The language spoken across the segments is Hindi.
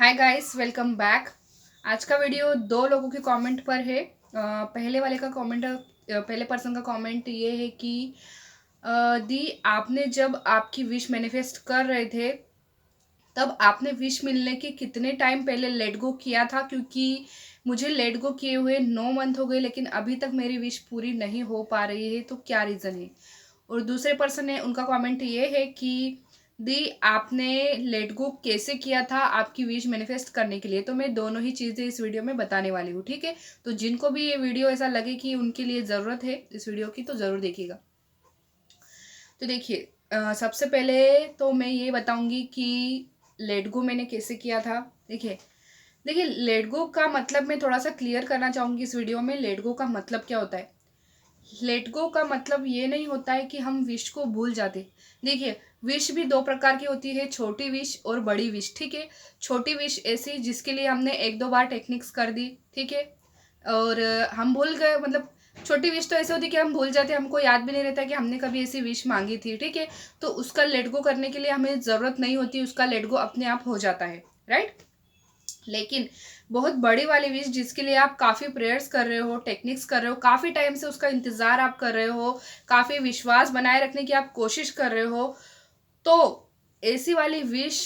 Hi guys, welcome back. आज का वीडियो दो लोगों के कमेंट पर है। पहले वाले का कमेंट, पहले पर्सन का कमेंट ये है कि दी, आपने जब आपकी विश मैनिफेस्ट कर रहे थे तब आपने विश मिलने के कितने टाइम पहले लेट गो किया था? क्योंकि मुझे लेट गो किए हुए 9 मंथ हो गए, लेकिन अभी तक मेरी विश पूरी नहीं हो पा रही है, तो क्या रीज़न है? और दूसरे पर्सन है, उनका कमेंट ये है कि दी, आपने लेट गो कैसे किया था आपकी विश मैनिफेस्ट करने के लिए? तो मैं दोनों ही चीज़ें इस वीडियो में बताने वाली हूँ, ठीक है? तो जिनको भी ये वीडियो ऐसा लगे कि उनके लिए ज़रूरत है इस वीडियो की, तो ज़रूर देखिएगा। तो देखिए, सबसे पहले तो मैं ये बताऊंगी कि लेट गो मैंने कैसे किया था। देखिए देखिए लेट गो का मतलब मैं थोड़ा सा क्लियर करना चाहूंगी इस वीडियो में। लेट गो का मतलब क्या होता है? लेट गो का मतलब ये नहीं होता है कि हम विश को भूल जाते। देखिए, विश भी दो प्रकार की होती है, छोटी विश और बड़ी विश, ठीक है? छोटी विश ऐसी जिसके लिए हमने एक दो बार टेक्निक्स कर दी, ठीक है, और हम भूल गए। मतलब छोटी विश तो ऐसे होती है कि हम भूल जाते हैं, हमको याद भी नहीं रहता कि हमने कभी ऐसी विश मांगी थी, ठीक है? तो उसका लेट गो करने के लिए हमें ज़रूरत नहीं होती, उसका लेट गो अपने आप हो जाता है, राइट? लेकिन बहुत बड़ी वाली विश जिसके लिए आप काफ़ी प्रेयर्स कर रहे हो, टेक्निक्स कर रहे हो, काफ़ी टाइम से उसका इंतज़ार आप कर रहे हो, काफ़ी विश्वास बनाए रखने की आप कोशिश कर रहे हो, तो ऐसी वाली विश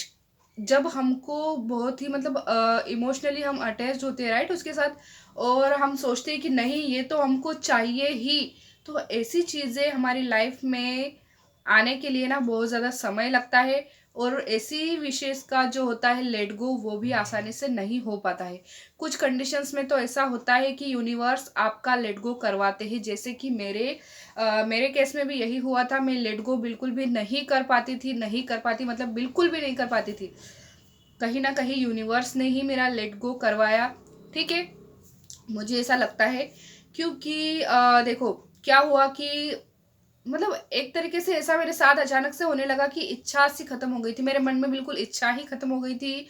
जब हमको बहुत ही मतलब इमोशनली हम अटैच्ड होते हैं, राइट, उसके साथ, और हम सोचते हैं कि नहीं, ये तो हमको चाहिए ही। तो ऐसी चीज़ें हमारी लाइफ में आने के लिए ना बहुत ज़्यादा समय लगता है, और ऐसी विशेष का जो होता है लेट गो, वो भी आसानी से नहीं हो पाता है। कुछ कंडीशंस में तो ऐसा होता है कि यूनिवर्स आपका लेट गो करवाते हैं, जैसे कि मेरे केस में भी यही हुआ था। मैं लेट गो बिल्कुल भी नहीं कर पाती थी, नहीं कर पाती मतलब बिल्कुल भी नहीं कर पाती थी। कहीं ना कहीं यूनिवर्स ने ही मेरा लेट गो करवाया, ठीक है? मुझे ऐसा लगता है, क्योंकि देखो क्या हुआ कि मतलब एक तरीके से ऐसा मेरे साथ अचानक से होने लगा कि इच्छा सी खत्म हो गई थी मेरे मन में, बिल्कुल इच्छा ही खत्म हो गई थी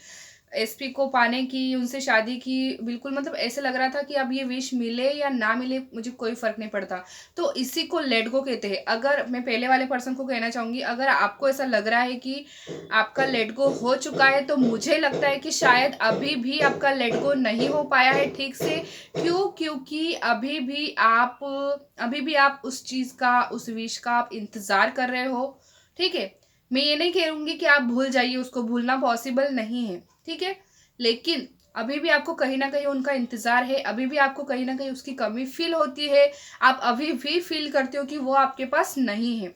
एसपी को पाने की, उनसे शादी की। बिल्कुल मतलब ऐसे लग रहा था कि अब ये विश मिले या ना मिले मुझे कोई फर्क नहीं पड़ता। तो इसी को लेट गो कहते हैं। अगर मैं पहले वाले पर्सन को कहना चाहूंगी, अगर आपको ऐसा लग रहा है कि आपका लेट गो हो चुका है, तो मुझे लगता है कि शायद अभी भी आपका लेट गो नहीं हो पाया है ठीक से। क्यों? क्योंकि अभी भी आप उस चीज का, उस विश का आप इंतजार कर रहे हो, ठीक है? मैं ये नहीं कहूंगी कि आप भूल जाइए, उसको भूलना पॉसिबल नहीं है, ठीक है? लेकिन अभी भी आपको कहीं ना कहीं उनका इंतजार है, अभी भी आपको कहीं ना कहीं उसकी कमी फील होती है, आप अभी भी फील करते हो कि वो आपके पास नहीं है।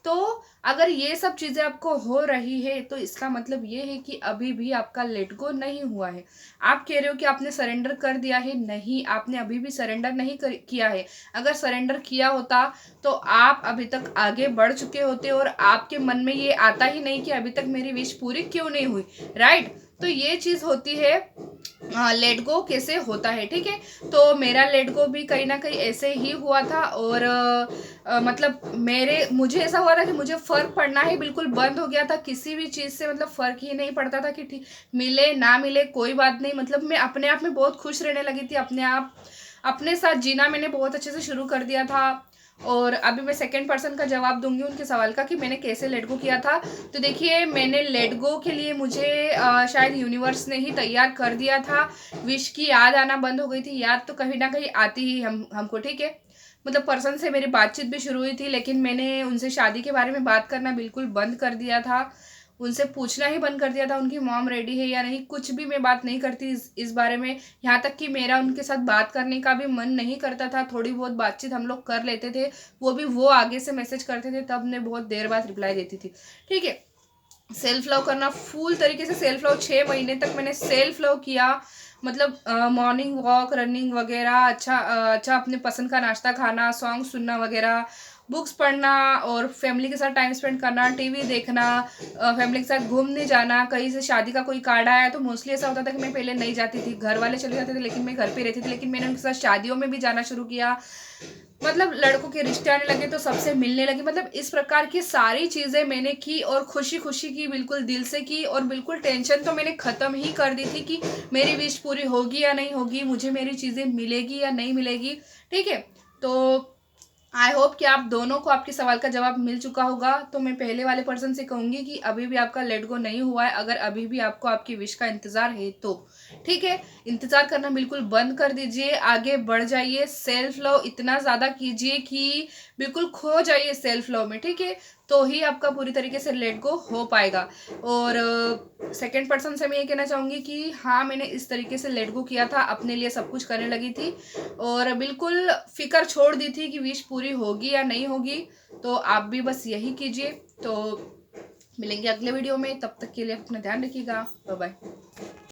तो अगर ये सब चीजें आपको हो रही है, तो इसका मतलब ये है कि अभी भी आपका लेट गो नहीं हुआ है। आप कह रहे हो कि आपने सरेंडर कर दिया है, नहीं, आपने अभी भी सरेंडर नहीं किया है। अगर सरेंडर किया होता तो आप अभी तक आगे बढ़ चुके होते, और आपके मन में ये आता ही नहीं कि अभी तक मेरी विश पूरी क्यों नहीं हुई, राइट? तो ये चीज होती है लेट गो कैसे होता है, ठीक है? तो मेरा लेट गो भी कहीं ना कहीं ऐसे ही हुआ था, और मतलब मुझे ऐसा हुआ था कि मुझे फर्क पड़ना ही बिल्कुल बंद हो गया था किसी भी चीज़ से। मतलब फर्क ही नहीं पड़ता था कि ठीक मिले ना मिले कोई बात नहीं। मतलब मैं अपने आप में बहुत खुश रहने लगी थी, अपने आप अपने साथ जीना मैंने बहुत अच्छे से शुरू कर दिया था। और अभी मैं सेकंड पर्सन का जवाब दूंगी उनके सवाल का कि मैंने कैसे लेट गो किया था। तो देखिए, मैंने लेट गो के लिए मुझे शायद यूनिवर्स ने ही तैयार कर दिया था। विश की याद आना बंद हो गई थी, याद तो कहीं ना कहीं आती ही हमको, ठीक है? मतलब पर्सन से मेरी बातचीत भी शुरू हुई थी, लेकिन मैंने उनसे शादी के बारे में बात करना बिल्कुल बंद कर दिया था, उनसे पूछना ही बंद कर दिया था उनकी मॉम रेडी है या नहीं। कुछ भी मैं बात नहीं करती इस बारे में। यहाँ तक कि मेरा उनके साथ बात करने का भी मन नहीं करता था। थोड़ी बहुत बातचीत हम लोग कर लेते थे, वो भी वो आगे से मैसेज करते थे, तब मैं बहुत देर बाद रिप्लाई देती थी, ठीक है? सेल्फ लव करना, फुल तरीके से सेल्फ लव, 6 महीने तक मैंने सेल्फ लव किया। मतलब मॉर्निंग वॉक, रनिंग वगैरह, अच्छा अपने पसंद का नाश्ता खाना, सॉन्ग सुनना वगैरह, बुक्स पढ़ना, और फैमिली के साथ टाइम स्पेंड करना, टीवी देखना, फैमिली के साथ घूमने जाना। कहीं से शादी का कोई कार्ड आया तो मोस्टली ऐसा होता था कि मैं पहले नहीं जाती थी, घर वाले चले जाते थे, लेकिन मैं घर पे रहती थी। लेकिन मैंने उनके साथ शादियों में भी जाना शुरू किया। मतलब लड़कों के रिश्ते आने लगे तो सबसे मिलने लगी। मतलब इस प्रकार की सारी चीज़ें मैंने की, और खुशी खुशी की, बिल्कुल दिल से की। और बिल्कुल टेंशन तो मैंने ख़त्म ही कर दी थी कि मेरी विश पूरी होगी या नहीं होगी, मुझे मेरी चीज़ें मिलेगी या नहीं मिलेगी, ठीक है? तो आई होप कि आप दोनों को आपके सवाल का जवाब मिल चुका होगा। तो मैं पहले वाले पर्सन से कहूँगी कि अभी भी आपका लेट गो नहीं हुआ है, अगर अभी भी आपको आपकी विश का इंतज़ार है तो ठीक है, इंतज़ार करना बिल्कुल बंद कर दीजिए, आगे बढ़ जाइए, सेल्फ लव इतना ज़्यादा कीजिए कि बिल्कुल खो जाइए सेल्फ लव में, ठीक है, तो ही आपका पूरी तरीके से लेट गो हो पाएगा। और सेकंड पर्सन से मैं ये कहना चाहूँगी कि हाँ, मैंने इस तरीके से लेट गो किया था, अपने लिए सब कुछ करने लगी थी और बिल्कुल फ़िक्र छोड़ दी थी कि विश पूरी होगी या नहीं होगी। तो आप भी बस यही कीजिए। तो मिलेंगे अगले वीडियो में, तब तक के लिए अपना ध्यान रखिएगा। Bye bye.